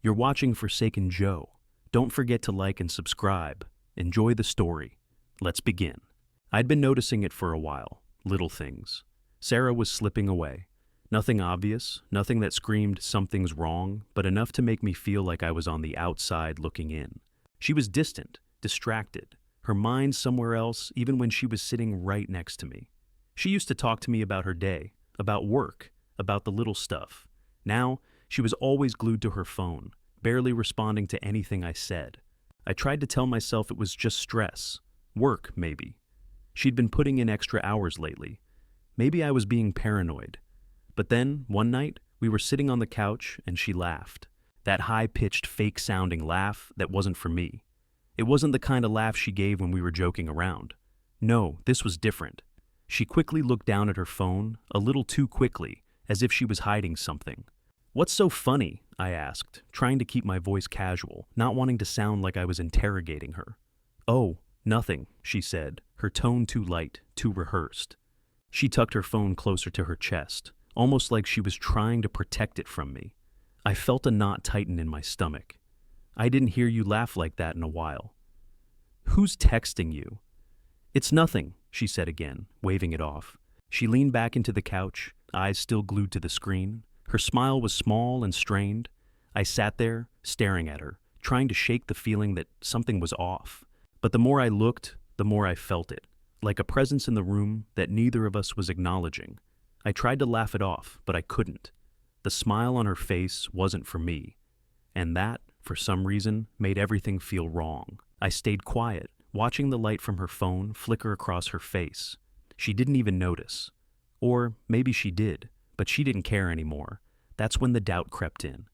You're watching Forsaken Joe. Don't forget to like and subscribe. Enjoy the story. Let's begin. I'd been noticing it for a while. Little things. Sarah was slipping away. Nothing obvious, nothing that screamed something's wrong, but enough to make me feel like I was on the outside looking in. She was distant, distracted, her mind somewhere else even when she was sitting right next to me. She used to talk to me about her day, about work, about the little stuff. Now, she was always glued to her phone, barely responding to anything I said. I tried to tell myself it was just stress. Work, maybe. She'd been putting in extra hours lately. Maybe I was being paranoid. But then, one night, we were sitting on the couch and she laughed. That high-pitched, fake-sounding laugh that wasn't for me. It wasn't the kind of laugh she gave when we were joking around. No, this was different. She quickly looked down at her phone, a little too quickly, as if she was hiding something. "What's so funny?" I asked, trying to keep my voice casual, not wanting to sound like I was interrogating her. "Oh, nothing," she said, her tone too light, too rehearsed. She tucked her phone closer to her chest, almost like she was trying to protect it from me. I felt a knot tighten in my stomach. "I didn't hear you laugh like that in a while." "Who's texting you?" "It's nothing," she said again, waving it off. She leaned back into the couch, eyes still glued to the screen. Her smile was small and strained. I sat there, staring at her, trying to shake the feeling that something was off. But the more I looked, the more I felt it, like a presence in the room that neither of us was acknowledging. I tried to laugh it off, but I couldn't. The smile on her face wasn't for me. And that, for some reason, made everything feel wrong. I stayed quiet, watching the light from her phone flicker across her face. She didn't even notice. Or maybe she did, but she didn't care anymore. That's when the doubt crept in.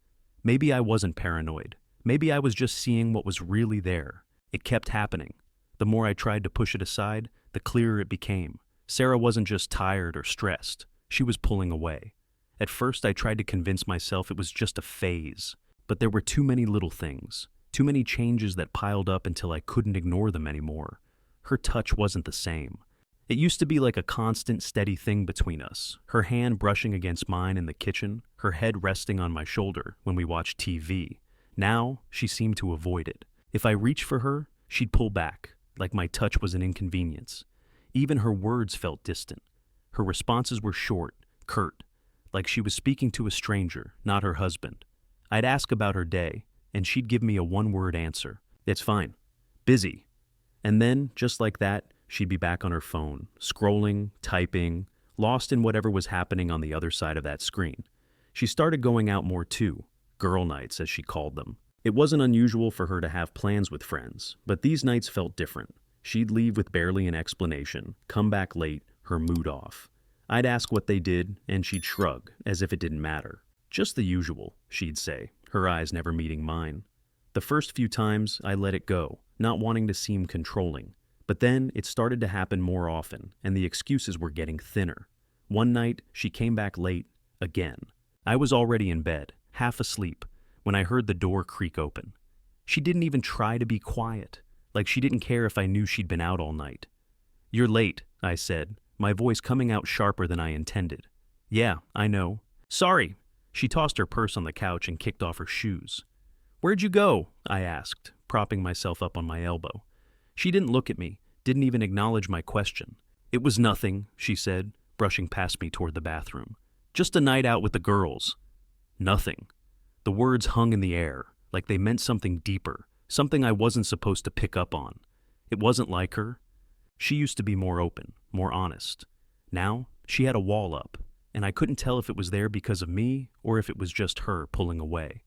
Maybe I wasn't paranoid. Maybe I was just seeing what was really there. It kept happening. The more I tried to push it aside, the clearer it became. Sarah wasn't just tired or stressed. She was pulling away. At first, I tried to convince myself it was just a phase. But there were too many little things, too many changes that piled up until I couldn't ignore them anymore. Her touch wasn't the same. It used to be like a constant, steady thing between us, her hand brushing against mine in the kitchen, her head resting on my shoulder when we watched TV. Now, she seemed to avoid it. If I reached for her, she'd pull back, like my touch was an inconvenience. Even her words felt distant. Her responses were short, curt, like she was speaking to a stranger, not her husband. I'd ask about her day, and she'd give me a one-word answer. "It's fine. Busy." And then, just like that, she'd be back on her phone, scrolling, typing, lost in whatever was happening on the other side of that screen. She started going out more too, girl nights as she called them. It wasn't unusual for her to have plans with friends, but these nights felt different. She'd leave with barely an explanation, come back late, her mood off. I'd ask what they did, and she'd shrug, as if it didn't matter. "Just the usual," she'd say, her eyes never meeting mine. The first few times, I let it go, not wanting to seem controlling. But then it started to happen more often, and the excuses were getting thinner. One night, she came back late, again. I was already in bed, half asleep, when I heard the door creak open. She didn't even try to be quiet, like she didn't care if I knew she'd been out all night. "You're late," I said, my voice coming out sharper than I intended. "Yeah, I know." "Sorry." She tossed her purse on the couch and kicked off her shoes. "Where'd you go?" I asked, propping myself up on my elbow. She didn't look at me, didn't even acknowledge my question. "It was nothing," she said, brushing past me toward the bathroom. "Just a night out with the girls." Nothing. The words hung in the air, like they meant something deeper, something I wasn't supposed to pick up on. It wasn't like her. She used to be more open, more honest. Now, she had a wall up, and I couldn't tell if it was there because of me or if it was just her pulling away.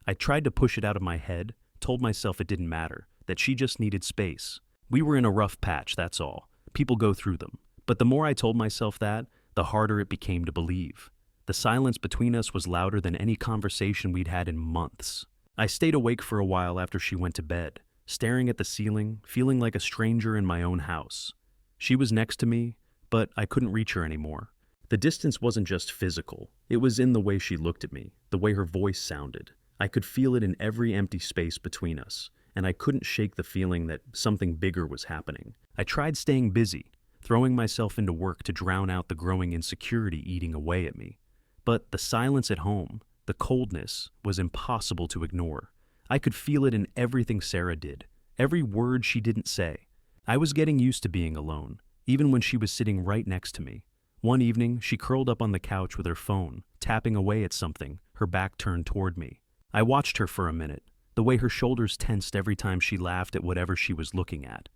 I tried to push it out of my head, told myself it didn't matter, that she just needed space. We were in a rough patch, that's all. People go through them. But the more I told myself that, the harder it became to believe. The silence between us was louder than any conversation we'd had in months. I stayed awake for a while after she went to bed, staring at the ceiling, feeling like a stranger in my own house. She was next to me, but I couldn't reach her anymore. The distance wasn't just physical. It was in the way she looked at me, the way her voice sounded. I could feel it in every empty space between us, and I couldn't shake the feeling that something bigger was happening. I tried staying busy, throwing myself into work to drown out the growing insecurity eating away at me. But the silence at home, The coldness was impossible to ignore. I could feel it in everything Sarah did, every word she didn't say. I was getting used to being alone, even when she was sitting right next to me. One evening, she curled up on the couch with her phone, tapping away at something, her back turned toward me. I watched her for a minute, the way her shoulders tensed every time she laughed at whatever she was looking at.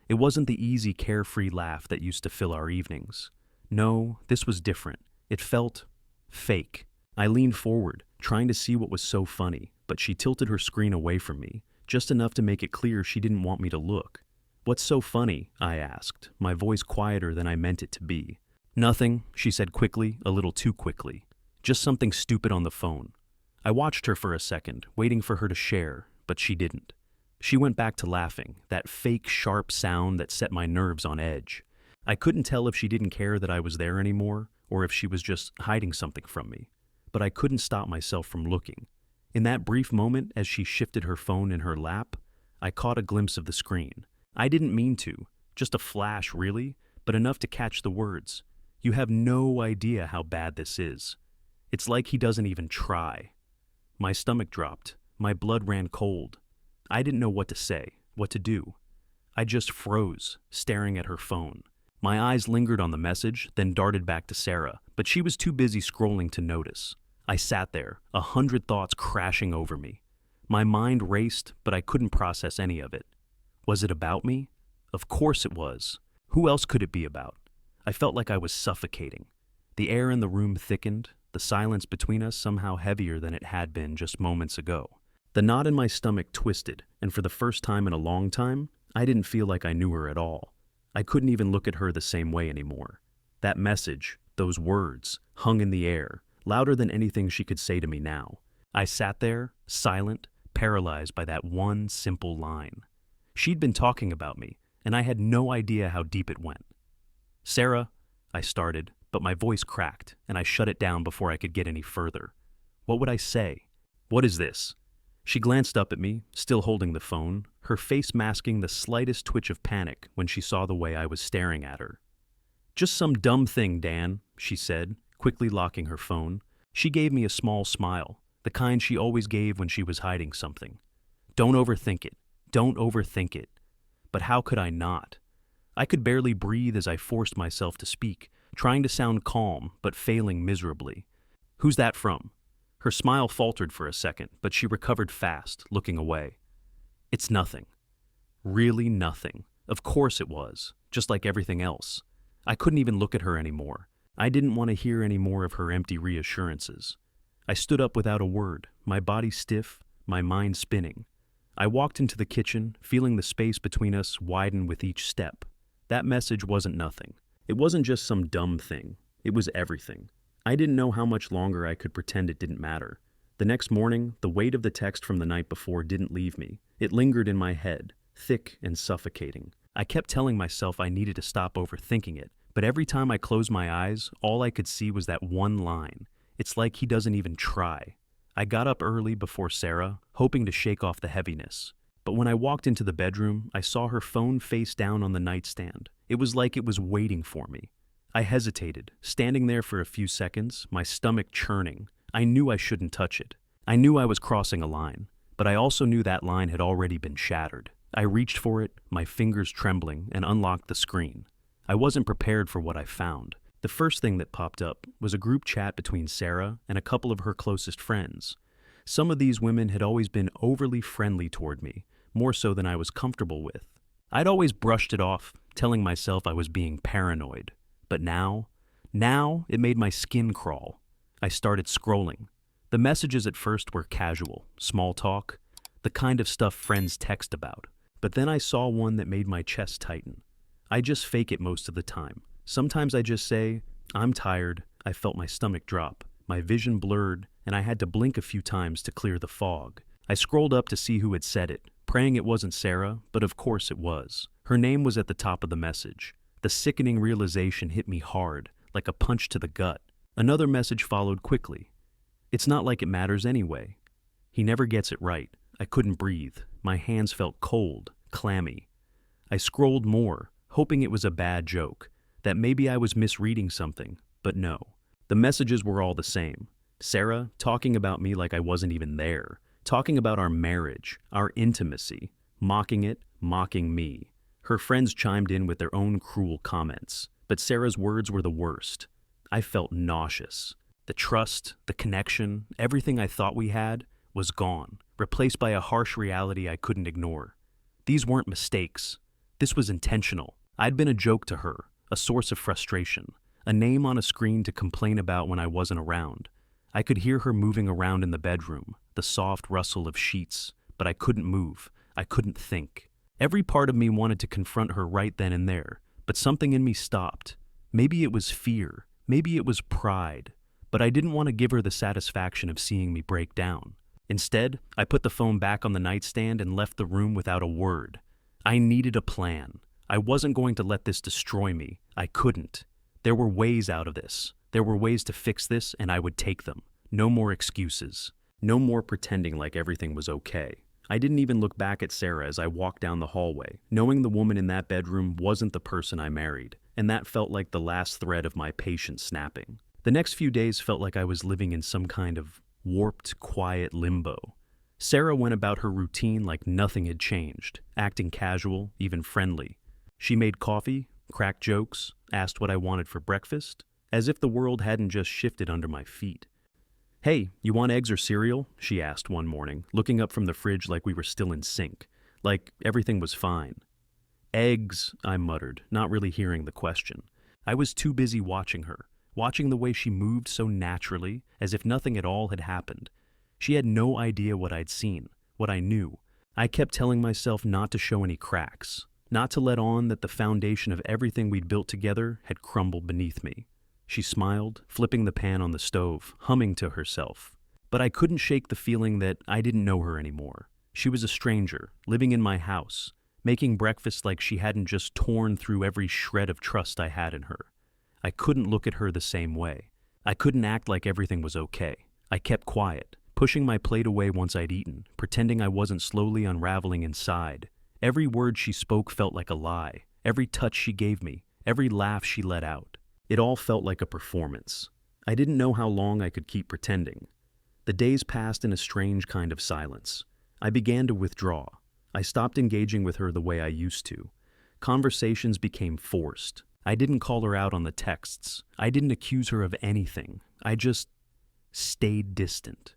It wasn't the easy, carefree laugh that used to fill our evenings. No, this was different. It felt fake. I leaned forward, trying to see what was so funny, but she tilted her screen away from me, just enough to make it clear she didn't want me to look. "What's so funny?" I asked, my voice quieter than I meant it to be. "Nothing," she said quickly, a little too quickly. "Just something stupid on the phone." I watched her for a second, waiting for her to share, but she didn't. She went back to laughing, that fake, sharp sound that set my nerves on edge. I couldn't tell if she didn't care that I was there anymore, or if she was just hiding something from me. But I couldn't stop myself from looking. In that brief moment, as she shifted her phone in her lap, I caught a glimpse of the screen. I didn't mean to, just a flash really, but enough to catch the words. "You have no idea how bad this is. It's like he doesn't even try." My stomach dropped. My blood ran cold. I didn't know what to say, what to do. I just froze, staring at her phone. My eyes lingered on the message, then darted back to Sarah, but she was too busy scrolling to notice. I sat there, 100 thoughts crashing over me. My mind raced, but I couldn't process any of it. Was it about me? Of course it was. Who else could it be about? I felt like I was suffocating. The air in the room thickened, the silence between us somehow heavier than it had been just moments ago. The knot in my stomach twisted, and for the first time in a long time, I didn't feel like I knew her at all. I couldn't even look at her the same way anymore. That message, those words, hung in the air, louder than anything she could say to me now. I sat there, silent, paralyzed by that one simple line. She'd been talking about me, and I had no idea how deep it went. "Sarah," I started, but my voice cracked, and I shut it down before I could get any further. What would I say? "What is this?" She glanced up at me, still holding the phone, her face masking the slightest twitch of panic when she saw the way I was staring at her. "Just some dumb thing, Dan," she said, quickly locking her phone. She gave me a small smile, the kind she always gave when she was hiding something. "Don't overthink it. Don't overthink it." But how could I not? I could barely breathe as I forced myself to speak, trying to sound calm, but failing miserably. "Who's that from?" Her smile faltered for a second, but she recovered fast, looking away. "It's nothing." Really nothing. Of course it was, just like everything else. I couldn't even look at her anymore. I didn't want to hear any more of her empty reassurances. I stood up without a word, my body stiff, my mind spinning. I walked into the kitchen, feeling the space between us widen with each step. That message wasn't nothing. It wasn't just some dumb thing. It was everything. I didn't know how much longer I could pretend it didn't matter. The next morning, the weight of the text from the night before didn't leave me. It lingered in my head, thick and suffocating. I kept telling myself I needed to stop overthinking it, but every time I closed my eyes, all I could see was that one line. "It's like he doesn't even try." I got up early before Sarah, hoping to shake off the heaviness. But when I walked into the bedroom, I saw her phone face down on the nightstand. It was like it was waiting for me. I hesitated, standing there for a few seconds, my stomach churning. I knew I shouldn't touch it. I knew I was crossing a line, but I also knew that line had already been shattered. I reached for it, my fingers trembling, and unlocked the screen. I wasn't prepared for what I found. The first thing that popped up was a group chat between Sarah and a couple of her closest friends. Some of these women had always been overly friendly toward me, more so than I was comfortable with. I'd always brushed it off, telling myself I was being paranoid. But now it made my skin crawl. I started scrolling. The messages at first were casual, small talk, the kind of stuff friends text about. But then I saw one that made my chest tighten. I just fake it most of the time. Sometimes I just say, "I'm tired." I felt my stomach drop. My vision blurred, and I had to blink a few times to clear the fog. I scrolled up to see who had said it, praying it wasn't Sarah, but of course it was. Her name was at the top of the message. The sickening realization hit me hard, like a punch to the gut. Another message followed quickly. "It's not like it matters anyway. He never gets it right." I couldn't breathe. My hands felt cold, clammy. I scrolled more, hoping it was a bad joke, that maybe I was misreading something, but no. The messages were all the same. Sarah talking about me like I wasn't even there, talking about our marriage, our intimacy, mocking it, mocking me. Her friends chimed in with their own cruel comments, but Sarah's words were the worst. I felt nauseous. The trust, the connection, everything I thought we had was gone, replaced by a harsh reality I couldn't ignore. These weren't mistakes. This was intentional. I'd been a joke to her, a source of frustration, a name on a screen to complain about when I wasn't around. I could hear her moving around in the bedroom, the soft rustle of sheets, but I couldn't move. I couldn't think. Every part of me wanted to confront her right then and there, but something in me stopped. Maybe it was fear. Maybe it was pride. But I didn't want to give her the satisfaction of seeing me break down. Instead, I put the phone back on the nightstand and left the room without a word. I needed a plan. I wasn't going to let this destroy me. I couldn't. There were ways out of this. There were ways to fix this, and I would take them. No more excuses. No more pretending like everything was okay. I didn't even look back at Sarah as I walked down the hallway, knowing the woman in that bedroom wasn't the person I married, and that felt like the last thread of my patience snapping. The next few days felt like I was living in some kind of warped, quiet limbo. Sarah went about her routine like nothing had changed, acting casual, even friendly. She made coffee, cracked jokes, asked what I wanted for breakfast, as if the world hadn't just shifted under my feet. "Hey, you want eggs or cereal?" she asked one morning, looking up from the fridge like we were still in sync, like everything was fine. "Eggs," I muttered, not really hearing the question. I was too busy watching her, watching the way she moved so naturally, as if nothing at all had happened. She had no idea what I'd seen, what I knew. I kept telling myself not to show any cracks, not to let on that the foundation of everything we'd built together had crumbled beneath me. She smiled, flipping the pan on the stove, humming to herself. But I couldn't shake the feeling that I didn't know her anymore. She was a stranger, living in my house, making breakfast like she hadn't just torn through every shred of trust I had in her. I couldn't look at her the same way. I couldn't act like everything was okay. I kept quiet, pushing my plate away once I'd eaten, pretending I wasn't slowly unraveling inside. Every word she spoke felt like a lie. Every touch she gave me, every laugh she let out. It all felt like a performance. I didn't know how long I could keep pretending. The days passed in a strange kind of silence. I began to withdraw. I stopped engaging with her the way I used to. Conversations became forced. I didn't call her out on the texts. I didn't accuse her of anything. I just stayed distant.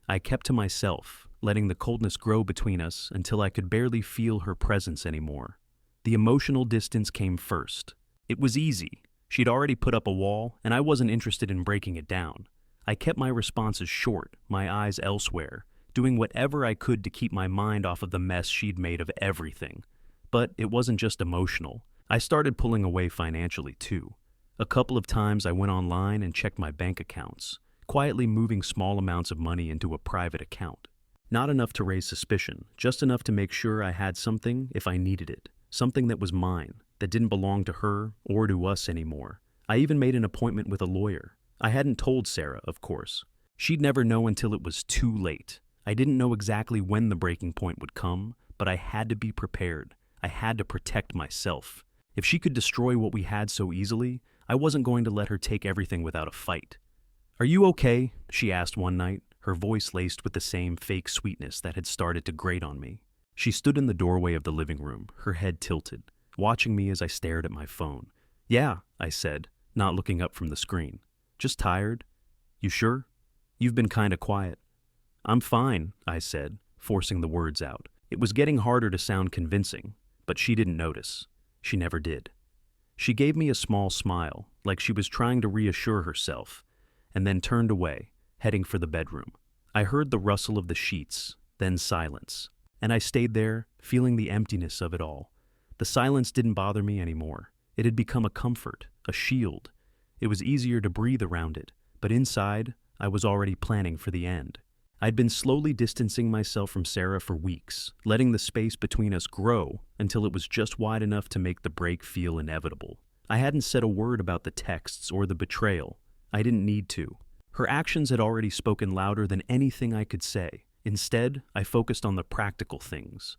I kept to myself, letting the coldness grow between us until I could barely feel her presence anymore. The emotional distance came first. It was easy. She'd already put up a wall, and I wasn't interested in breaking it down. I kept my responses short, my eyes elsewhere, doing whatever I could to keep my mind off of the mess she'd made of everything. But it wasn't just emotional. I started pulling away financially, too. A couple of times I went online and checked my bank accounts, quietly moving small amounts of money into a private account. Not enough to raise suspicion, just enough to make sure I had something if I needed it, something that was mine, that didn't belong to her or to us anymore. I even made an appointment with a lawyer. I hadn't told Sarah, of course. She'd never know until it was too late. I didn't know exactly when the breaking point would come, but I had to be prepared. I had to protect myself. If she could destroy what we had so easily, I wasn't going to let her take everything without a fight. "Are you okay?" she asked one night, her voice laced with the same fake sweetness that had started to grate on me. She stood in the doorway of the living room, her head tilted, watching me as I stared at my phone. "Yeah," I said, not looking up from the screen. "Just tired." "You sure? You've been kinda quiet." "I'm fine," I said, forcing the words out. It was getting harder to sound convincing, but she didn't notice. She never did. She gave me a small smile, like she was trying to reassure herself, and then turned away, heading for the bedroom. I heard the rustle of the sheets, then silence, and I stayed there, feeling the emptiness of it all. The silence didn't bother me anymore. It had become a comfort, a shield. It was easier to breathe around it, but inside, I was already planning for the end. I'd been slowly distancing myself from Sarah for weeks, letting the space between us grow until it was just wide enough to make the break feel inevitable. I hadn't said a word about the texts or the betrayal. I didn't need to. Her actions had already spoken louder than anything I could say. Instead, I focused on the practical things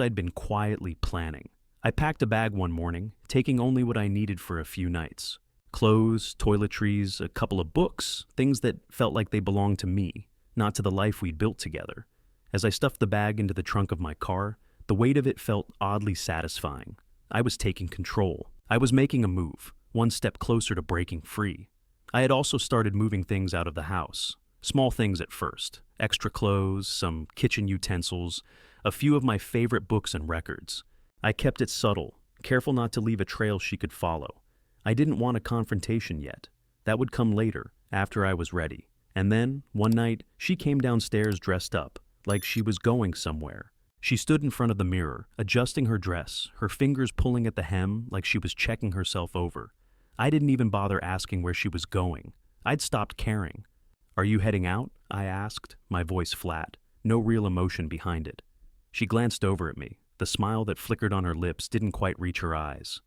I'd been quietly planning. I packed a bag one morning, taking only what I needed for a few nights. Clothes, toiletries, a couple of books, things that felt like they belonged to me, not to the life we'd built together. As I stuffed the bag into the trunk of my car, the weight of it felt oddly satisfying. I was taking control. I was making a move, one step closer to breaking free. I had also started moving things out of the house. Small things at first. Extra clothes, some kitchen utensils, a few of my favorite books and records. I kept it subtle, careful not to leave a trail she could follow. I didn't want a confrontation yet. That would come later, after I was ready. And then, one night, she came downstairs dressed up, like she was going somewhere. She stood in front of the mirror, adjusting her dress, her fingers pulling at the hem like she was checking herself over. I didn't even bother asking where she was going. I'd stopped caring. "Are you heading out?" I asked, my voice flat, no real emotion behind it. She glanced over at me. The smile that flickered on her lips didn't quite reach her eyes.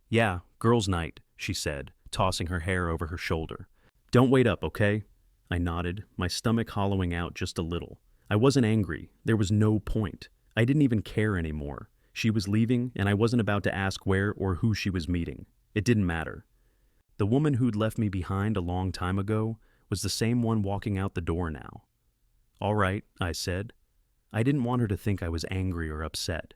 "Yeah, girls' night," she said, tossing her hair over her shoulder. "Don't wait up, okay?" I nodded, my stomach hollowing out just a little. I wasn't angry. There was no point. I didn't even care anymore. She was leaving, and I wasn't about to ask where or who she was meeting. It didn't matter. The woman who'd left me behind a long time ago was the same one walking out the door now. "All right," I said. I didn't want her to think I was angry or upset.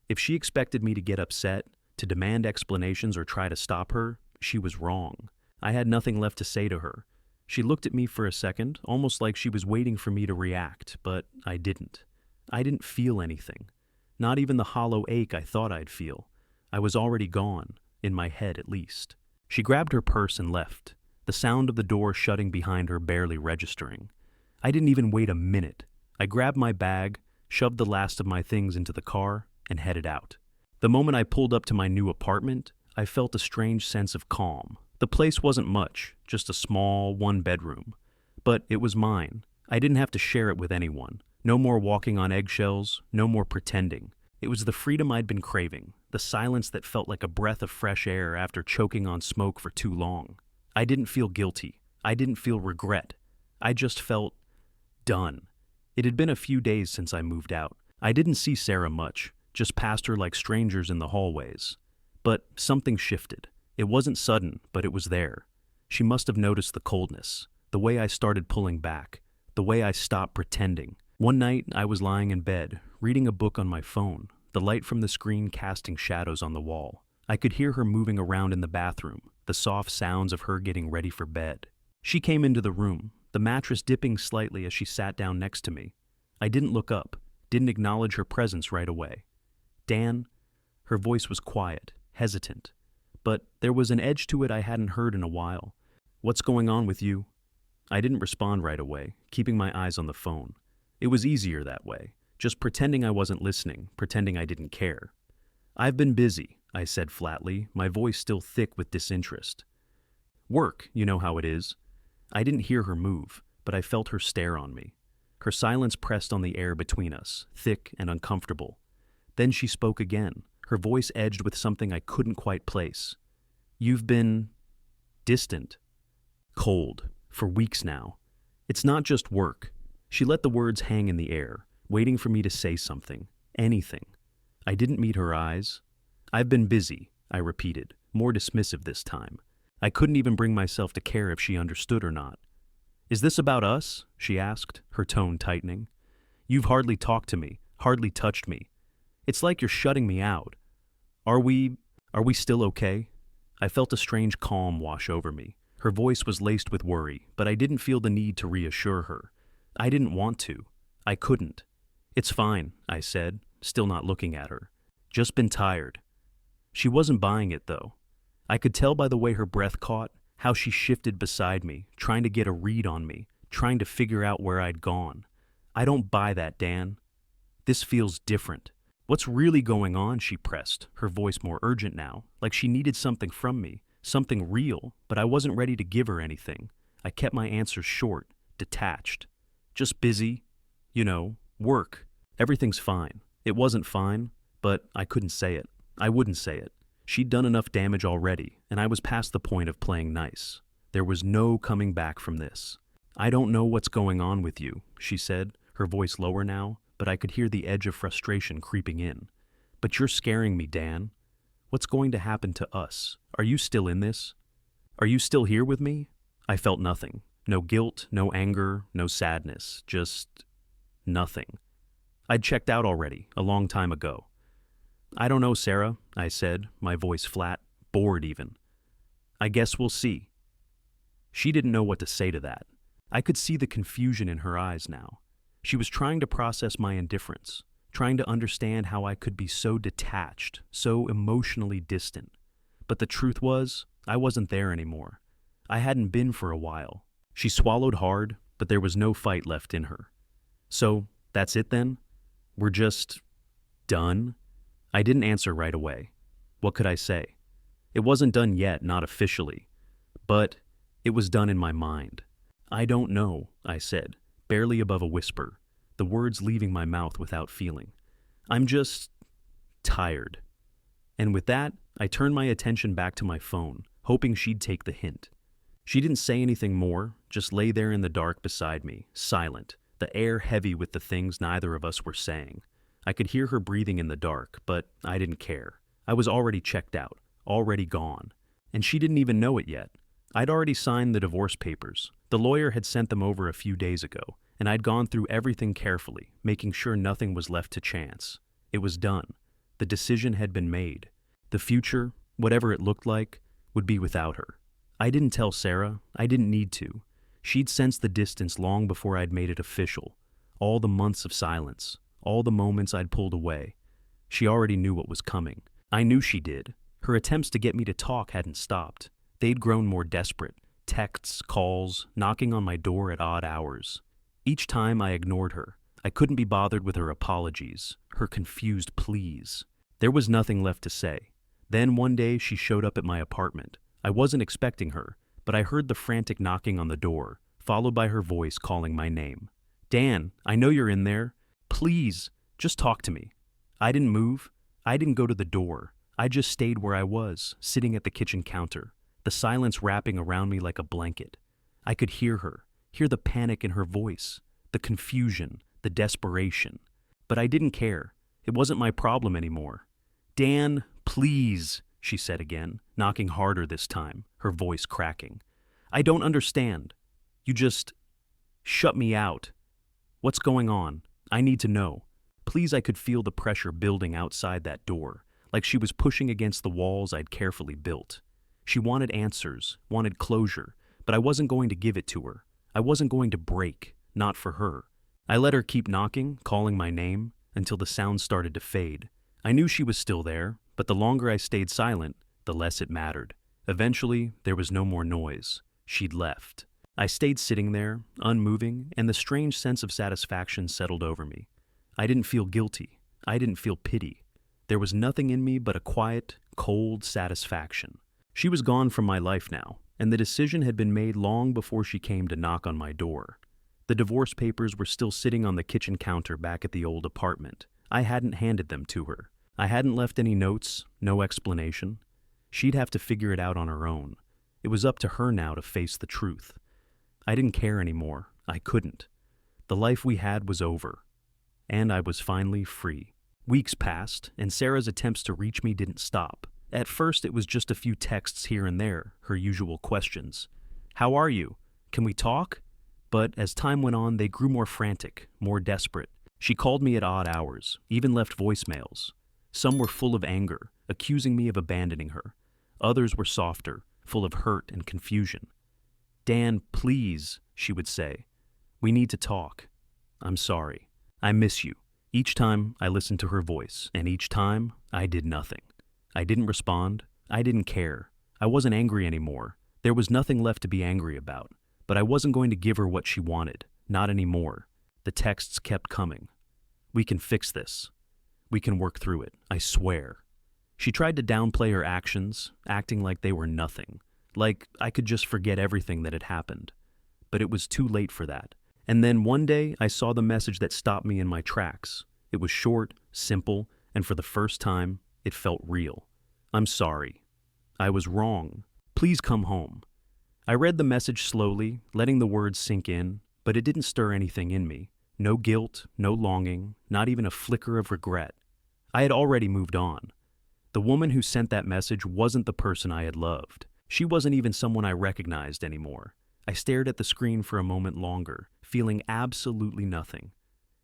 If she expected me to get upset, to demand explanations or try to stop her, she was wrong. I had nothing left to say to her. She looked at me for a second, almost like she was waiting for me to react, but I didn't. I didn't feel anything. Not even the hollow ache I thought I'd feel. I was already gone, in my head at least. She grabbed her purse and left, the sound of the door shutting behind her barely registering. I didn't even wait a minute. I grabbed my bag, shoved the last of my things into the car, and headed out. The moment I pulled up to my new apartment, I felt a strange sense of calm. The place wasn't much, just a small, one-bedroom. But it was mine. I didn't have to share it with anyone. No more walking on eggshells, no more pretending. It was the freedom I'd been craving, the silence that felt like a breath of fresh air after choking on smoke for too long. I didn't feel guilty. I didn't feel regret. I just felt done. It had been a few days since I moved out. I didn't see Sarah much, just passed her like strangers in the hallways. But something shifted. It wasn't sudden, but it was there. She must have noticed the coldness, the way I started pulling back, the way I stopped pretending. One night, I was lying in bed, reading a book on my phone, the light from the screen casting shadows on the wall. I could hear her moving around in the bathroom, the soft sounds of her getting ready for bed. She came into the room, the mattress dipping slightly as she sat down next to me. I didn't look up, didn't acknowledge her presence right away. "Dan?" Her voice was quiet, hesitant. But there was an edge to it I hadn't heard in a while. "What's going on with you?" I didn't respond right away, keeping my eyes on the phone. It was easier that way, just pretending I wasn't listening, pretending I didn't care. "I've been busy," I said flatly, my voice still thick with disinterest. "Work, you know how it is." I didn't hear her move, but I felt her stare on me. Her silence pressed on the air between us, thick and uncomfortable. Then she spoke again, her voice edged with something I couldn't quite place. "You've been distant, cold, for weeks now. It's not just work." She let the words hang in the air, waiting for me to say something, anything. I didn't meet her eyes. "I've been busy," I repeated, more dismissive this time. I couldn't even bring myself to care if she understood or not. "Is this about us?" she asked, her tone tightening. "You've hardly talked to me, hardly touched me. It's like you're shutting me out. Are we still okay?" I felt a strange calm wash over me. Her voice was laced with worry, but I didn't feel the need to reassure her. I didn't want to. I couldn't. "It's fine," I said, still not looking at her. "Just been tired." She wasn't buying it, though. I could tell by the way her breath caught, how she shifted beside me, trying to get a read on me, trying to figure out where I'd gone. "I don't buy that, Dan. This feels different." "What's really going on?" she pressed, her voice more urgent now, like she needed something from me, something real, but I wasn't ready to give her anything. I kept my answers short, detached. "Just busy. Work. Everything's fine." It wasn't fine, but I couldn't say it. I wouldn't say it. She'd done enough damage already, and I was past the point of playing nice. There was no coming back from this. "I don't know what's going on with you," she said, her voice lower now, but I could hear the edge of frustration creeping in. "But you're scaring me, Dan. What's going to happen to us? Are you still in this?" Are you still here with me? I felt nothing. No guilt, no anger, no sadness, just nothing. I'd checked out already, a long time ago. I don't know, Sarah, I said, my voice flat, bored even. I guess we'll see. She didn't know what to say to that. I could see the confusion in her eyes now. She was trying to process my indifference, trying to understand how I could be so detached, so emotionally distant. But the truth was, I wasn't there anymore. I hadn't been for a while. She swallowed hard, but there was no fight left in her. So, that's it then? We're just done? I didn't answer right away. What could I say? It wasn't done yet, not officially. But it was done in my mind. I don't know, I said, barely above a whisper, the words leaving my mouth without feeling. I'm just tired. And with that, I turned my attention back to my phone, hoping she'd take the hint. She didn't say anything more, just lay there in the dark beside me, silent, the air heavy with the things neither of us were saying. I could hear her breathing in the dark, but I didn't care. I was already checked out, already gone. And she didn't even know it yet. I'd already signed the divorce papers. The lawyer had sent them over a few days ago, and I'd gone through everything carefully, making sure nothing was left to chance. It was done. The decision had been made. The future, whatever it looked like, would be without her. I didn't tell Sarah. I didn't need to. She'd sensed the distance long before I'd made it official. All the months of silence, all the moments I'd pulled away. She already knew what was coming. I knew she did. Her attempts to get me to talk hadn't stopped. They'd grown more desperate. Texts, calls, knocking on my door at odd hours. Each time I ignored her. I couldn't be bothered with her apologies, her confused pleas. There was nothing left to say. Then one day she showed up at my apartment. I wasn't expecting her, but I heard the frantic knocking on the door, followed by her voice calling my name. Dan, I know you're in there. Please, just talk to me. I didn't move. I didn't go to the door. I just stayed where I was, sitting at the kitchen counter, the silence wrapping around me like a blanket. I could hear her, hear the panic in her voice, the confusion, the desperation. But I didn't care. It wasn't my problem anymore. Dan, please, she said again, knocking harder this time, her voice cracking. I don't understand. You just shut me out. What's going on? I need to know. Please, I could feel the pressure building outside that door, like she was pushing against the walls I'd carefully built. She wanted answers, wanted closure, but I wasn't going to give it to her. I wasn't going to break, not for her. I let her keep knocking, calling my name, until the sound started to fade. I knew she was still there, but the longer I stayed silent, the less it mattered. Eventually, there was no more noise. She'd left. I stayed sitting there, unmoving, and the strange sense of satisfaction settled over me. I didn't feel guilty. I didn't feel pity. There was nothing in me but a quiet, cold satisfaction. She was gone from my life now, and the decision had been made long before she came to knock on my door. The divorce papers were still sitting on the kitchen counter back at the old apartment. I hadn't handed them to her. I hadn't left any notes, no explanation. She'd have to figure it out on her own. It was up to her now to face the truth. I didn't care anymore. I couldn't. The life we had was over. And I was finally free. Weeks passed, and Sarah's attempts to reach me didn't stop. At first, it was just a few texts here and there, her usual questions. How are you? Can we talk? But as time went on, they grew more frantic, more desperate. She called me at odd hours, even left voicemails. Some were full of anger, accusing me of abandoning her. Others were softer, full of hurt and confusion. Dan, please, she would say. We need to talk. I'm sorry. I miss you. Each time I listened to her voice, and each time I did nothing. I didn't respond. I didn't care. I wasn't angry anymore. There was nothing left to be angry about. But I wasn't going to give her what she wanted. Not anymore. The texts kept coming. We can fix this. We can work through it, I swear. She tried to downplay her actions, acting like they were nothing. Like I could just forget everything that had happened. But it was too late for that. And then one day I saw the message that stopped me in my tracks. It was short, simple, and for the first time, it felt real. I'm sorry. I was wrong. Please come home. I read the message slowly, letting the words sink in, but it didn't stir anything in me. No guilt, no longing, not even a flicker of regret. I had already moved on. The woman who sent that message wasn't the person I had loved. She wasn't even someone I recognized anymore. I stared at the screen for a moment longer, feeling absolutely nothing.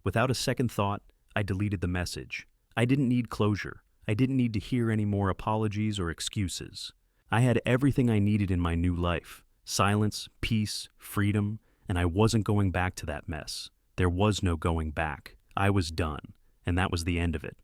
Without a second thought, I deleted the message. I didn't need closure. I didn't need to hear any more apologies or excuses. I had everything I needed in my new life: silence, peace, freedom, and I wasn't going back to that mess. There was no going back. I was done, and that was the end of it.